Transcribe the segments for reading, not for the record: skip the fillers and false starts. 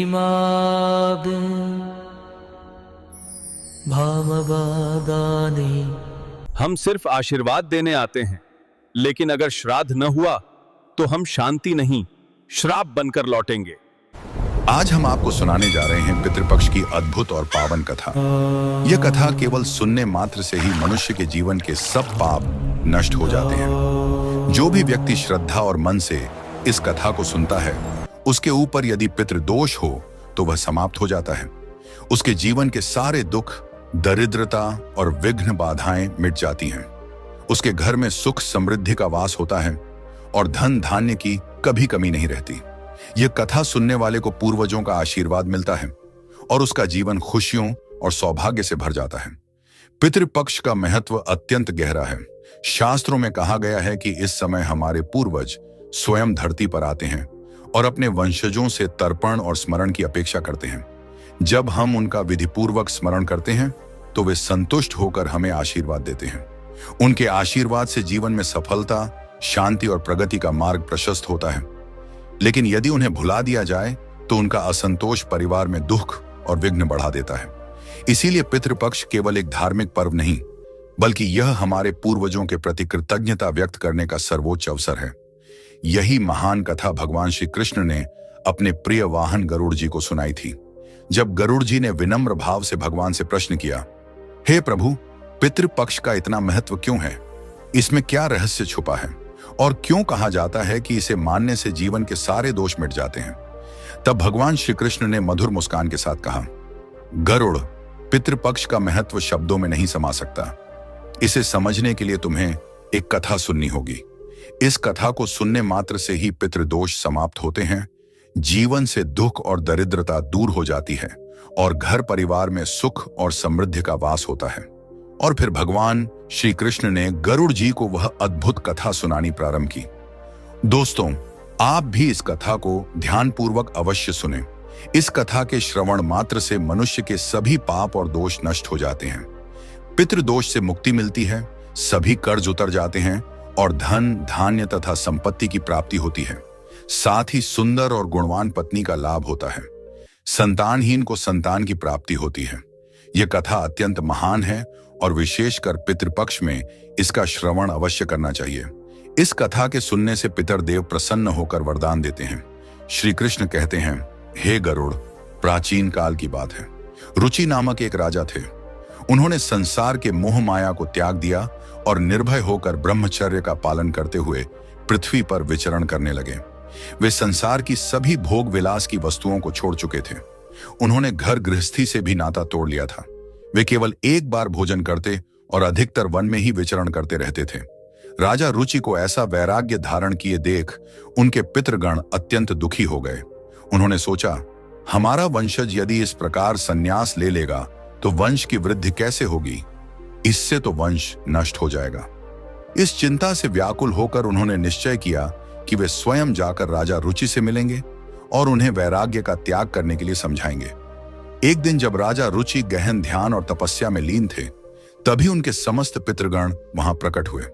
माग भामबागाने। हम सिर्फ आशीर्वाद देने आते हैं, लेकिन अगर श्राद्ध न हुआ तो हम शांति नहीं, श्राप बनकर लौटेंगे। आज हम आपको सुनाने जा रहे हैं पितृपक्ष की अद्भुत और पावन कथा। यह कथा केवल सुनने मात्र से ही मनुष्य के जीवन के सब पाप नष्ट हो जाते हैं। जो भी व्यक्ति श्रद्धा और मन से इस कथा को सुनता है, उसके ऊपर यदि पितृदोष हो तो वह समाप्त हो जाता है। उसके जीवन के सारे दुख, दरिद्रता और विघ्न बाधाएं मिट जाती हैं। उसके घर में सुख समृद्धि का वास होता है और धन धान्य की कभी कमी नहीं रहती। यह कथा सुनने वाले को पूर्वजों का आशीर्वाद मिलता है और उसका जीवन खुशियों और सौभाग्य से भर जाता है। पितृपक्ष का महत्व अत्यंत गहरा है। शास्त्रों में कहा गया है कि इस समय हमारे पूर्वज स्वयं धरती पर आते हैं और अपने वंशजों से तर्पण और स्मरण की अपेक्षा करते हैं। जब हम उनका विधिपूर्वक स्मरण करते हैं तो वे संतुष्ट होकर हमें आशीर्वाद देते हैं। उनके आशीर्वाद से जीवन में सफलता, शांति और प्रगति का मार्ग प्रशस्त होता है। लेकिन यदि उन्हें भुला दिया जाए तो उनका असंतोष परिवार में दुख और विघ्न बढ़ा देता है। इसीलिए पितृपक्ष केवल एक धार्मिक पर्व नहीं, बल्कि यह हमारे पूर्वजों के प्रति कृतज्ञता व्यक्त करने का सर्वोच्च अवसर है। यही महान कथा भगवान श्री कृष्ण ने अपने प्रिय वाहन गरुड़ जी को सुनाई थी। जब गरुड़ जी ने विनम्र भाव से भगवान से प्रश्न किया, हे प्रभु, पितृपक्ष का इतना महत्व क्यों है? इसमें क्या रहस्य छुपा है और क्यों कहा जाता है कि इसे मानने से जीवन के सारे दोष मिट जाते हैं? तब भगवान श्री कृष्ण ने मधुर मुस्कान के साथ कहा, गरुड़, पितृपक्ष का महत्व शब्दों में नहीं समा सकता। इसे समझने के लिए तुम्हें एक कथा सुननी होगी। इस कथा को सुनने मात्र से ही पितृदोष समाप्त होते हैं, जीवन से दुख और दरिद्रता दूर हो जाती है और घर परिवार में सुख और समृद्धि का वास होता है। और फिर भगवान श्री कृष्ण ने गरुड़ जी को वह अद्भुत कथा सुनानी प्रारंभ की। दोस्तों, आप भी इस कथा को ध्यानपूर्वक अवश्य सुनें। इस कथा के श्रवण मात्र से मनुष्य के सभी पाप और दोष नष्ट हो जाते हैं। पितृदोष से मुक्ति मिलती है, सभी कर्ज उतर जाते हैं और धन, धान्य तथा संपत्ति की प्राप्ति होती है। साथ ही सुंदर और गुणवान पत्नी का लाभ होता है। संतानहीन को संतान की प्राप्ति होती है। यह कथा अत्यंत महान है और विशेषकर पितृपक्ष में इसका श्रवण अवश्य करना चाहिए। इस कथा के सुनने से पितरदेव प्रसन्न होकर वरदान देते हैं। श्री कृष्ण कहते हैं, हे गरुड़, प्राचीन काल की बात है। रुचि नामक एक राजा थे। उन्होंने संसार के मोह माया को त्याग दिया और निर्भय होकर ब्रह्मचर्य का पालन करते हुए पृथ्वी पर विचरण करने लगे। वे संसार की सभी भोग विलास की वस्तुओं को छोड़ चुके थे। उन्होंने घर गृहस्थी से भी नाता तोड़ लिया था। वे केवल एक बार भोजन करते और अधिकतर वन में ही विचरण करते रहते थे। राजा रुचि को ऐसा वैराग्य धारण किए देख उनके पितृगण अत्यंत दुखी हो गए। उन्होंने सोचा, हमारा वंशज यदि इस प्रकार संन्यास ले लेगा तो वंश की वृद्धि कैसे होगी? इससे तो वंश नष्ट हो जाएगा। इस चिंता से व्याकुल होकर उन्होंने निश्चय किया कि वे स्वयं जाकर राजा रुचि से मिलेंगे और उन्हें वैराग्य का त्याग करने के लिए समझाएंगे। एक दिन जब राजा रुचि गहन ध्यान और तपस्या में लीन थे, तभी उनके समस्त पितृगण वहां प्रकट हुए।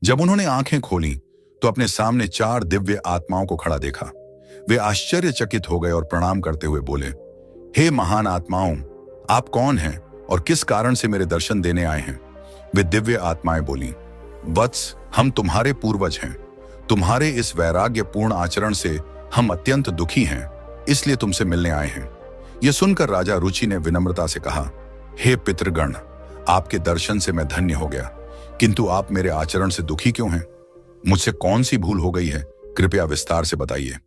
जब उन्होंने आंखें खोली तो अपने सामने 4 दिव्य आत्माओं को खड़ा देखा। वे आश्चर्यचकित हो गए और प्रणाम करते हुए बोले, हे महान आत्माओं, आप कौन हैं और किस कारण से मेरे दर्शन देने आए हैं? वे दिव्य आत्माएं बोली, वत्स, हम तुम्हारे पूर्वज हैं। तुम्हारे इस वैराग्यपूर्ण आचरण से हम अत्यंत दुखी हैं, इसलिए तुमसे मिलने आए हैं। यह सुनकर राजा रुचि ने विनम्रता से कहा, हे पितृगण, आपके दर्शन से मैं धन्य हो गया, किंतु आप मेरे आचरण से दुखी क्यों हैं? मुझसे कौन सी भूल हो गई है? कृपया विस्तार से बताइए।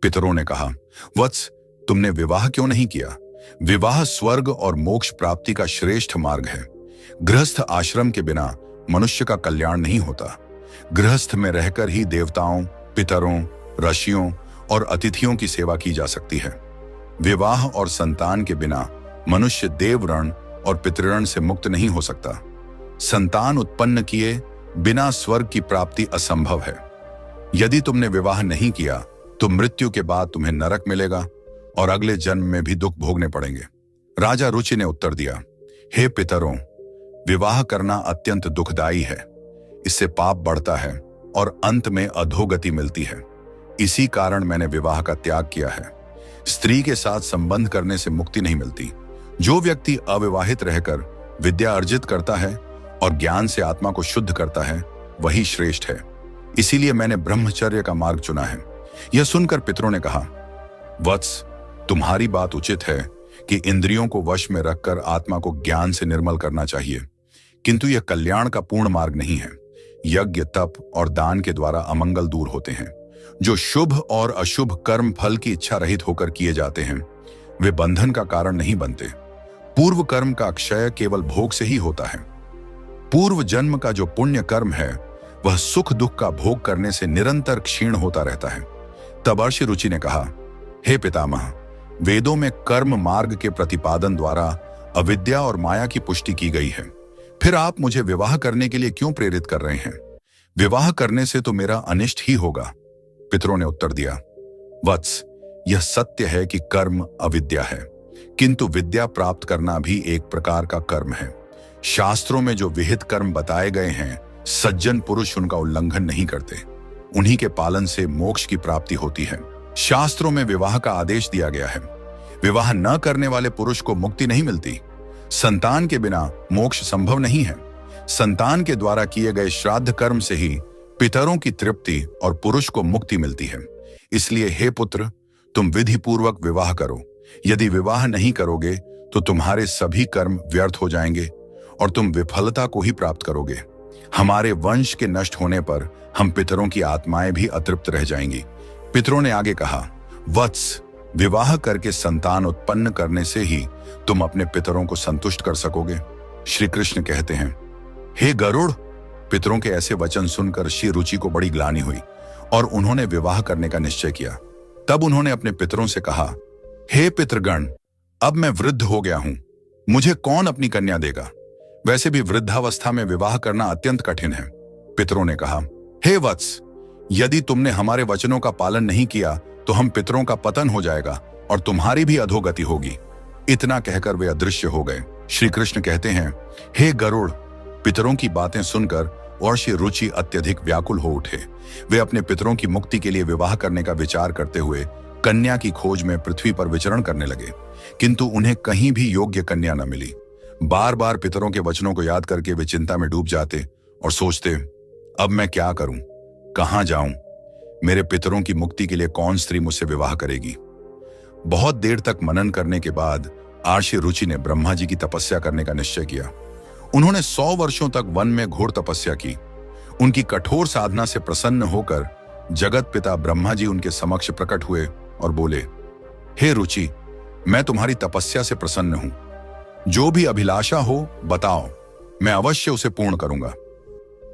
पितरों ने कहा, वत्स, तुमने विवाह क्यों नहीं किया? विवाह स्वर्ग और मोक्ष प्राप्ति का श्रेष्ठ मार्ग है। गृहस्थ आश्रम के बिना मनुष्य का कल्याण नहीं होता। गृहस्थ में रहकर ही देवताओं, पितरों, ऋषियों और अतिथियों की सेवा की जा सकती है। विवाह और संतान के बिना मनुष्य देवऋण और पितृऋण से मुक्त नहीं हो सकता। संतान उत्पन्न किए बिना स्वर्ग की प्राप्ति असंभव है। यदि तुमने विवाह नहीं किया तो मृत्यु के बाद तुम्हें नरक मिलेगा और अगले जन्म में भी दुख भोगने पड़ेंगे। राजा रुचि ने उत्तर दिया, हे पितरों, विवाह करना अत्यंत दुखदायी है। इससे पाप बढ़ता है और अंत में अधोगति मिलती है। इसी कारण मैंने विवाह का त्याग किया है। स्त्री के साथ संबंध करने से मुक्ति नहीं मिलती। जो व्यक्ति अविवाहित रहकर विद्या अर्जित करता है और ज्ञान से आत्मा को शुद्ध करता है, वही श्रेष्ठ है। इसीलिए मैंने ब्रह्मचर्य का मार्ग चुना है। यह सुनकर पितरों ने कहा, वत्स, तुम्हारी बात उचित है कि इंद्रियों को वश में रखकर आत्मा को ज्ञान से निर्मल करना चाहिए, किंतु यह कल्याण का पूर्ण मार्ग नहीं है। यज्ञ, तप और दान के द्वारा अमंगल दूर होते हैं। जो शुभ और अशुभ कर्म फल की इच्छा रहित होकर किए जाते हैं, वे बंधन का कारण नहीं बनते। पूर्व कर्म का क्षय केवल भोग से ही होता है। पूर्व जन्म का जो पुण्य कर्म है, वह सुख दुख का भोग करने से निरंतर क्षीण होता रहता है। तब अर्षि रुचि ने कहा, हे पितामह, वेदों में कर्म मार्ग के प्रतिपादन द्वारा अविद्या और माया की पुष्टि की गई है। फिर आप मुझे विवाह करने के लिए क्यों प्रेरित कर रहे हैं? विवाह करने से तो मेरा अनिष्ट ही होगा। पितरों ने उत्तर दिया, वत्स, यह सत्य है कि कर्म अविद्या है, किंतु विद्या प्राप्त करना भी एक प्रकार का कर्म है। शास्त्रों में जो विहित कर्म बताए गए हैं, सज्जन पुरुष उनका उल्लंघन नहीं करते। उन्हीं के पालन से मोक्ष की प्राप्ति होती है। शास्त्रों में विवाह का आदेश दिया गया है। विवाह न करने वाले पुरुष को मुक्ति नहीं मिलती। संतान के बिना मोक्ष संभव नहीं है। संतान के द्वारा किए गए श्राद्ध कर्म से ही पितरों की तृप्ति और पुरुष को मुक्ति मिलती है। इसलिए हे पुत्र, तुम विधि पूर्वक विवाह करो। यदि विवाह नहीं करोगे तो तुम्हारे सभी कर्म व्यर्थ हो जाएंगे और तुम विफलता को ही प्राप्त करोगे। हमारे वंश के नष्ट होने पर हम पितरों की आत्माएं भी अतृप्त रह जाएंगी। पितरों ने आगे कहा, वत्स, विवाह करके संतान उत्पन्न करने से ही तुम अपने पितरों को संतुष्ट कर सकोगे। श्री कृष्ण कहते हैं, हे गरुड़। पितरों के ऐसे वचन सुनकर श्री रुचि को बड़ी ग्लानि हुई और उन्होंने विवाह करने का निश्चय किया। तब उन्होंने अपने पितरों से कहा, हे पितृगण, अब मैं वृद्ध हो गया हूं, मुझे कौन अपनी कन्या देगा? वैसे भी वृद्धावस्था में विवाह करना अत्यंत कठिन है। पितरों ने कहा, हे वत्स, यदि तुमने हमारे वचनों का पालन नहीं किया तो हम पितरों का पतन हो जाएगा और तुम्हारी भी अधोगति होगी। इतना कहकर वे अदृश्य हो गए। श्री कृष्ण कहते हैं, हे गरुड़। पितरों की बातें सुनकर और श्री रुचि अत्यधिक व्याकुल हो उठे। वे अपने पितरों की मुक्ति के लिए विवाह करने का विचार करते हुए कन्या की खोज में पृथ्वी पर विचरण करने लगे, किंतु उन्हें कहीं भी योग्य कन्या न मिली। बार बार पितरों के वचनों को याद करके वे चिंता में डूब जाते और सोचते, अब मैं क्या करूं, कहां जाऊं? मेरे पितरों की मुक्ति के लिए कौन स्त्री मुझसे विवाह करेगी? बहुत देर तक मनन करने के बाद आर्षि रुचि ने ब्रह्मा जी की तपस्या करने का निश्चय किया। उन्होंने 100 वर्षों तक वन में घोर तपस्या की। उनकी कठोर साधना से प्रसन्न होकर जगत पिता ब्रह्मा जी उनके समक्ष प्रकट हुए और बोले, हे रुचि, मैं तुम्हारी तपस्या से प्रसन्न हूं। जो भी अभिलाषा हो बताओ, मैं अवश्य उसे पूर्ण करूंगा।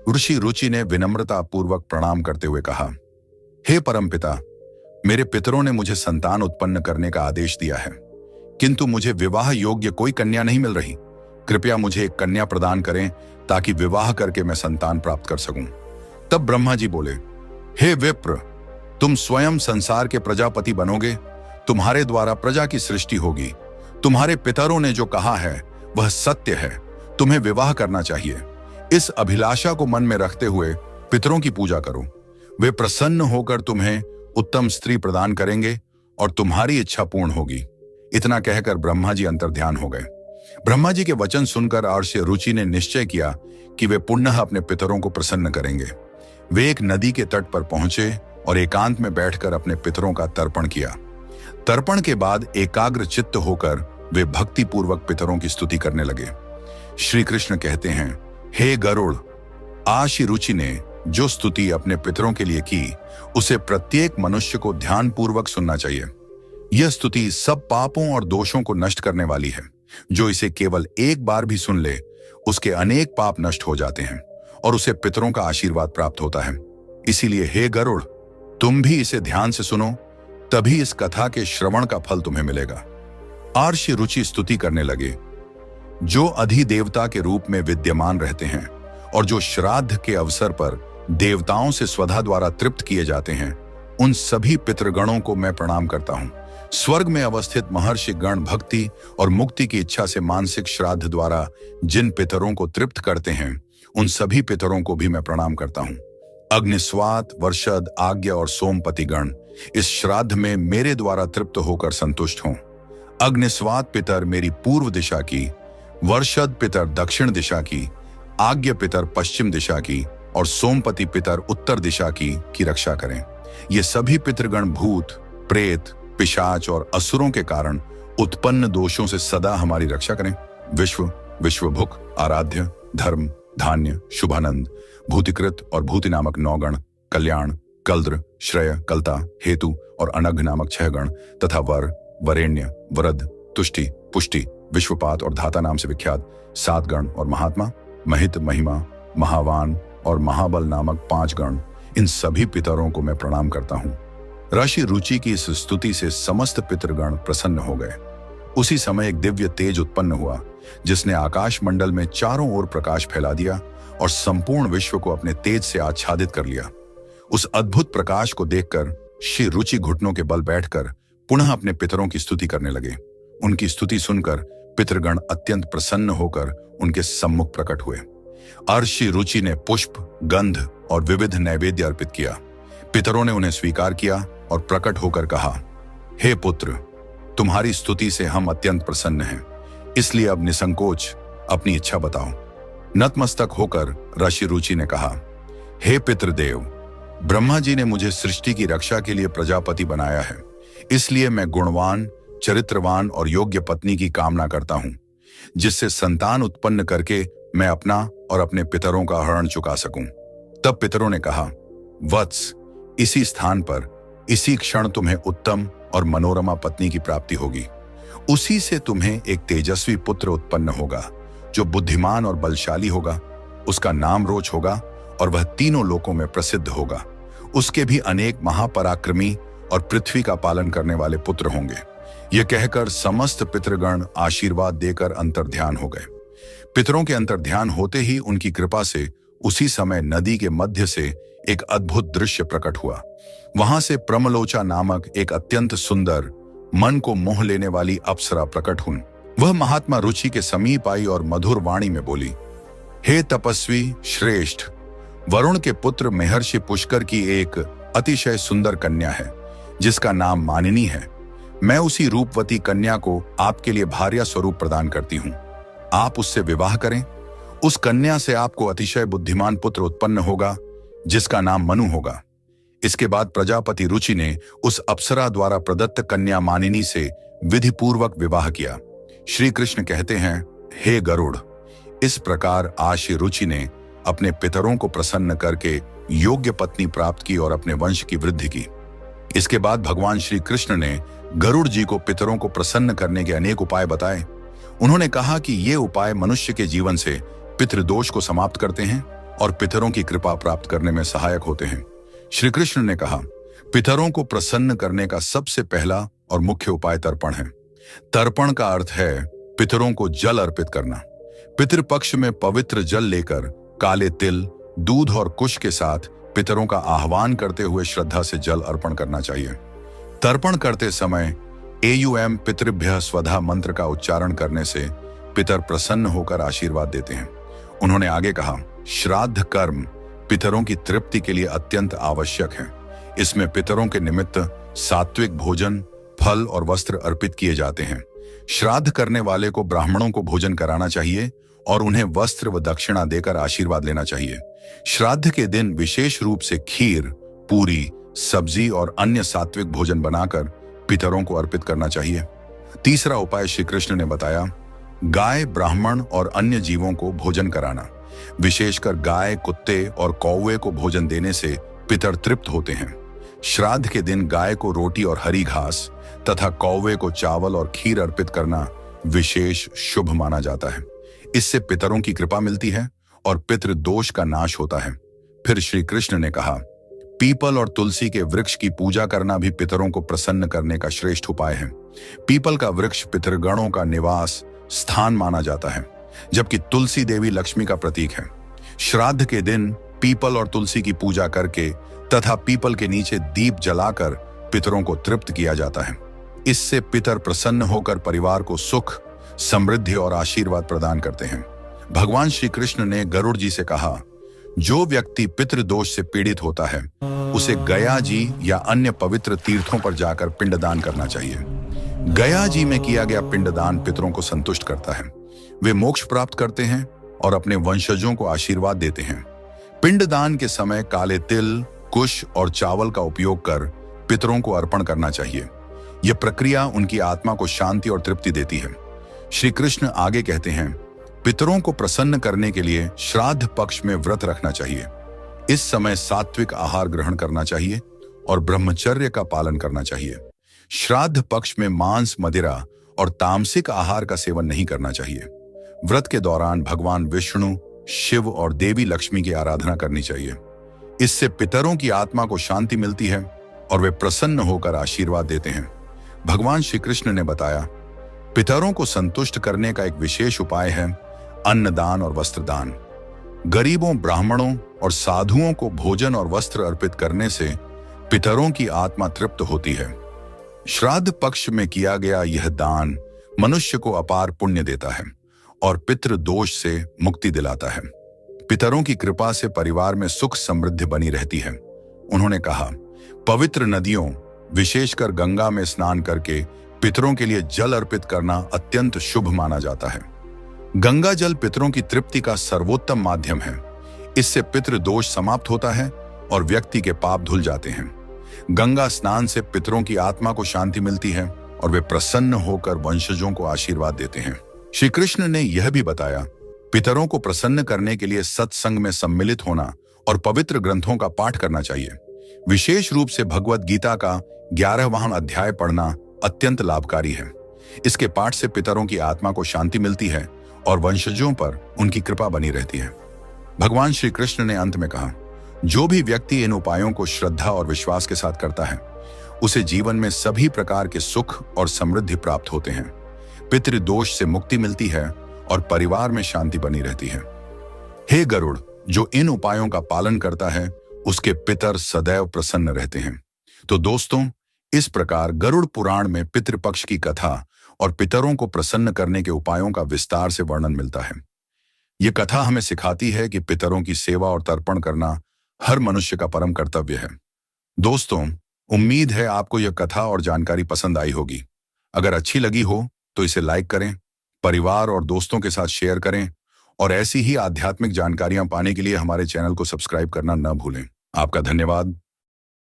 ऋषि रुचि ने विनम्रता पूर्वक प्रणाम करते हुए कहा, हे परमपिता, मेरे पितरों ने मुझे संतान उत्पन्न करने का आदेश दिया है, किंतु मुझे विवाह योग्य कोई कन्या नहीं मिल रही। कृपया मुझे एक कन्या प्रदान करें ताकि विवाह करके मैं संतान प्राप्त कर सकूं। तब ब्रह्मा जी बोले, हे विप्र, तुम स्वयं संसार के प्रजापति बनोगे। तुम्हारे द्वारा प्रजा की सृष्टि होगी। तुम्हारे पितरों ने जो कहा है वह सत्य है। तुम्हें विवाह करना चाहिए। इस अभिलाषा को मन में रखते हुए पितरों की पूजा करो। वे प्रसन्न होकर तुम्हें उत्तम स्त्री प्रदान करेंगे और तुम्हारी इच्छा पूर्ण होगी। इतना कहकर ब्रह्मा जी अंतर्ध्यान हो गए। ब्रह्मा जी के वचन सुनकर आर्षि रुचि ने निश्चय किया कि वे पुनः अपने पितरों को प्रसन्न करेंगे। वे एक नदी के तट पर पहुंचे और एकांत में बैठकर अपने पितरों का तर्पण किया। तर्पण के बाद एकाग्र चित्त होकर वे भक्ति पूर्वक पितरों की स्तुति करने लगे। श्री कृष्ण कहते हैं, हे गरुड़, आर्षि रुचि ने जो स्तुति अपने पितरों के लिए की, उसे प्रत्येक मनुष्य को ध्यान पूर्वक सुनना चाहिए। यह स्तुति सब पापों और दोषों को नष्ट करने वाली है। जो इसे केवल एक बार भी सुन ले, उसके अनेक पाप नष्ट हो जाते हैं और उसे पितरों का आशीर्वाद प्राप्त होता है। इसीलिए हे गरुड़, तुम भी इसे ध्यान से सुनो, तभी इस कथा के श्रवण का फल तुम्हें मिलेगा। आर्षि रुचि स्तुति करने लगे। जो अधिदेवता के रूप में विद्यमान रहते हैं और जो श्राद्ध के अवसर पर देवताओं से स्वधा द्वारा तृप्त किए जाते हैं, उन सभी पितृगणों को मैं प्रणाम करता हूं। स्वर्ग में अवस्थित महर्षि गण भक्ति और मुक्ति की इच्छा से मानसिक श्राद्ध द्वारा जिन पितरों को तृप्त करते हैं, उन सभी पितरों को भी मैं प्रणाम करता हूं। अग्निस्वात, वर्षद, आज्ञा और सोमपति गण इस श्राद्ध में मेरे द्वारा तृप्त होकर संतुष्ट हों। अग्निस्वात पितर मेरी पूर्व दिशा की, वर्षद पितर दक्षिण दिशा की, आज्ञा पितर पश्चिम दिशा की और सोमपति पितर उत्तर दिशा की रक्षा करें। ये सभी पितृगण भूत, प्रेत, पिशाच और असुरों के कारण उत्पन्न दोषों से सदा हमारी रक्षा करें। विश्वभुक, आराध्य, धर्म, धान्य, शुभानंद, भूतिकृत और भूति नामक 9 गण, कल्याण, कल्द्र, श्रेय, कलता, हेतु और अनघ नामक 6 गण तथा वर, वरेण्य, वरद, तुष्टि, पुष्टि, विश्वपात और धाता नाम से विख्यात 7 गण और महात्मा, महित, महिमा, महावान और महाबल नामक 5 गण, इन सभी पितरों को मैं प्रणाम करता हूँ। ऋषि रुचि की इस स्तुति से समस्त पितृगण प्रसन्न हो गए। उसी समय एक दिव्य तेज उत्पन्न हुआ जिसने आकाश मंडल में चारों ओर प्रकाश फैला दिया और संपूर्ण विश्व को अपने तेज से आच्छादित कर लिया। उस अद्भुत प्रकाश को देखकर श्री रुचि घुटनों के बल बैठकर पुनः अपने पितरों की स्तुति करने लगे। उनकी स्तुति सुनकर पितृगण अत्यंत प्रसन्न होकर उनके सम्मुख प्रकट हुए। अर्षि रुचि ने पुष्प, गंध और विविध नैवेद्य अर्पित किया। पितरों ने उन्हें स्वीकार किया और प्रकट होकर कहा, हे पुत्र, तुम्हारी स्तुति से हम अत्यंत प्रसन्न हैं, इसलिए अब निसंकोच अपनी इच्छा बताओ। नतमस्तक होकर ऋषि रुचि ने कहा, हे पितृदेव, ब्रह्मा जी ने मुझे सृष्टि की रक्षा के लिए प्रजापति बनाया है, इसलिए मैं गुणवान, चरित्रवान और योग्य पत्नी की कामना करता हूं, जिससे संतान उत्पन्न करके मैं अपना और अपने पितरों का हरण चुका सकूं। तब पितरों ने कहा, वत्स, इसी स्थान पर इसी क्षण तुम्हें उत्तम और मनोरमा पत्नी की प्राप्ति होगी। उसी से तुम्हें एक तेजस्वी पुत्र उत्पन्न होगा जो बुद्धिमान और बलशाली होगा। उसका नाम रोच होगा और वह तीनों लोकों में प्रसिद्ध होगा। उसके भी अनेक महापराक्रमी और पृथ्वी का पालन करने वाले पुत्र होंगे। यह कहकर समस्त पितृगण आशीर्वाद देकर अंतर्ध्यान हो गए। पितरों के अंतर्ध्यान होते ही उनकी कृपा से उसी समय नदी के मध्य से एक अद्भुत दृश्य प्रकट हुआ। वहां से प्रमलोचा नामक एक अत्यंत सुंदर, मन को मोह लेने वाली अप्सरा प्रकट हुई। वह महात्मा रुचि के समीप आई और मधुर वाणी में बोली, हे तपस्वी श्रेष्ठ, वरुण के पुत्र महर्षि पुष्कर की एक अतिशय सुंदर कन्या है जिसका नाम मानिनी है। मैं उसी रूपवती कन्या को आपके लिए भार्या स्वरूप प्रदान करती हूँ। आप उससे विवाह करें। उस कन्या से आपको अतिशय बुद्धिमान पुत्र उत्पन्न होगा जिसका नाम मनु होगा। इसके बाद प्रजापति रुचि ने उस अप्सरा द्वारा प्रदत्त कन्या मानिनी से विधिपूर्वक विवाह किया। श्री कृष्ण कहते हैं, हे गरुड़, इस प्रकार आज श्री रुचि ने अपने पितरों को प्रसन्न करके योग्य पत्नी प्राप्त की और अपने वंश की वृद्धि की। इसके बाद भगवान श्री कृष्ण ने गरुड़ जी को पितरों को प्रसन्न करने के अनेक उपाय बताए। उन्होंने कहा कि ये उपाय मनुष्य के जीवन से पितृदोष को समाप्त करते हैं और पितरों की कृपा प्राप्त करने में सहायक होते हैं। श्री कृष्ण ने कहा, पितरों को प्रसन्न करने का सबसे पहला और मुख्य उपाय तर्पण है। तर्पण का अर्थ है पितरों को जल अर्पित करना। पितृपक्ष में पवित्र जल लेकर काले तिल, दूध और कुश के साथ पितरों का आह्वान करते हुए श्रद्धा से जल अर्पण करना चाहिए। तर्पण करते समय एयुएम पितृभ्यः स्वधा मंत्र का उच्चारण करने से पितर प्रसन्न होकर आशीर्वाद देते हैं। उन्होंने आगे कहा, श्राद्ध कर्म पितरों की तृप्ति के लिए अत्यंत आवश्यक है। इसमें पितरों के निमित्त सात्विक भोजन, फल और वस्त्र अर्पित किए जाते हैं। श्राद्ध करने वाले को ब्राह्मणों को भोजन कराना चाहिए और उन्हें वस्त्र व दक्षिणा देकर आशीर्वाद लेना चाहिए। श्राद्ध के दिन विशेष रूप से खीर, पूरी, सब्जी और अन्य सात्विक भोजन बनाकर पितरों को अर्पित करना चाहिए। तीसरा उपाय श्री कृष्ण ने बताया, गाय, ब्राह्मण और अन्य जीवों को भोजन कराना। विशेषकर गाय, कुत्ते और कौवे को भोजन देने से पितर तृप्त होते हैं। श्राद्ध के दिन गाय को रोटी और हरी घास तथा कौवे को चावल और खीर अर्पित करना विशेष शुभ माना जाता है। इससे पितरों की कृपा मिलती है और पितृ दोष का नाश होता है। फिर श्री कृष्ण ने कहा, पीपल और तुलसी के वृक्ष की पूजा करना भी पितरों को प्रसन्न करने का श्रेष्ठ उपाय है। पीपल का वृक्ष पितृगणों का निवास स्थान माना जाता है, जबकि तुलसी देवी लक्ष्मी का प्रतीक है। श्राद्ध के दिन पीपल और तुलसी की पूजा करके तथा पीपल के नीचे दीप जलाकर पितरों को तृप्त किया जाता है। इससे पितर प्रसन्न होकर परिवार को सुख, समृद्धि और आशीर्वाद प्रदान करते हैं। भगवान श्री कृष्ण ने गरुड़ जी से कहा, जो व्यक्ति पितृदोष से पीड़ित होता है उसे गया जी या अन्य पवित्र तीर्थों पर जाकर पिंडदान करना चाहिए। गया जी में किया गया पिंडदान पितरों को संतुष्ट करता है, वे मोक्ष प्राप्त करते हैं और अपने वंशजों को आशीर्वाद देते हैं। पिंडदान के समय काले तिल, कुश और चावल का उपयोग कर पितरों को अर्पण करना चाहिए। यह प्रक्रिया उनकी आत्मा को शांति और तृप्ति देती है। श्री कृष्ण आगे कहते हैं, पितरों को प्रसन्न करने के लिए श्राद्ध पक्ष में व्रत रखना चाहिए। इस समय सात्विक आहार ग्रहण करना चाहिए और ब्रह्मचर्य का पालन करना चाहिए। श्राद्ध पक्ष में मांस, मदिरा और तामसिक आहार का सेवन नहीं करना चाहिए। व्रत के दौरान भगवान विष्णु, शिव और देवी लक्ष्मी की आराधना करनी चाहिए। इससे पितरों की आत्मा को शांति मिलती है और वे प्रसन्न होकर आशीर्वाद देते हैं। भगवान श्री कृष्ण ने बताया, पितरों को संतुष्ट करने का एक विशेष उपाय है अन्नदान और वस्त्रदान। गरीबों, ब्राह्मणों और साधुओं को भोजन और वस्त्र अर्पित करने से पितरों की आत्मा तृप्त होती है। श्राद्ध पक्ष में किया गया यह दान मनुष्य को अपार पुण्य देता है और पितृ दोष से मुक्ति दिलाता है। पितरों की कृपा से परिवार में सुख समृद्धि बनी रहती है। उन्होंने कहा, पवित्र नदियों, विशेषकर गंगा में स्नान करके पितरों के लिए जल अर्पित करना अत्यंत शुभ माना जाता है। गंगा जल पितरों की तृप्ति का सर्वोत्तम माध्यम है। इससे पितृ दोष समाप्त होता है और व्यक्ति के पाप धुल जाते हैं। गंगा स्नान से पितरों की आत्मा को शांति मिलती है और वे प्रसन्न होकर वंशजों को आशीर्वाद देते हैं। श्री कृष्ण ने यह भी बताया, पितरों को प्रसन्न करने के लिए सत्संग में सम्मिलित होना और पवित्र ग्रंथों का पाठ करना चाहिए। विशेष रूप से भगवत गीता का 11वां अध्याय पढ़ना अत्यंत लाभकारी है। इसके पाठ से पितरों की आत्मा को शांति मिलती है और वंशजों पर उनकी कृपा बनी रहती है। भगवान श्री कृष्ण ने अंत में कहा, जो भी व्यक्ति इन उपायों को श्रद्धा और विश्वास के साथ करता है उसे जीवन में सभी प्रकार के सुख और समृद्धि प्राप्त होते हैं। पितृदोष से मुक्ति मिलती है और परिवार में शांति बनी रहती है। हे गरुड़, जो इन उपायों का पालन करता है उसके पितर सदैव प्रसन्न रहते हैं। तो दोस्तों, इस प्रकार गरुड़ पुराण में पितृपक्ष की कथा और पितरों को प्रसन्न करने के उपायों का विस्तार से वर्णन मिलता है। यह कथा हमें सिखाती है कि पितरों की सेवा और तर्पण करना हर मनुष्य का परम कर्तव्य है। दोस्तों, उम्मीद है आपको यह कथा और जानकारी पसंद आई होगी। अगर अच्छी लगी हो तो इसे लाइक करें, परिवार और दोस्तों के साथ शेयर करें और ऐसी ही आध्यात्मिक जानकारियां पाने के लिए हमारे चैनल को सब्सक्राइब करना न भूलें। आपका धन्यवाद।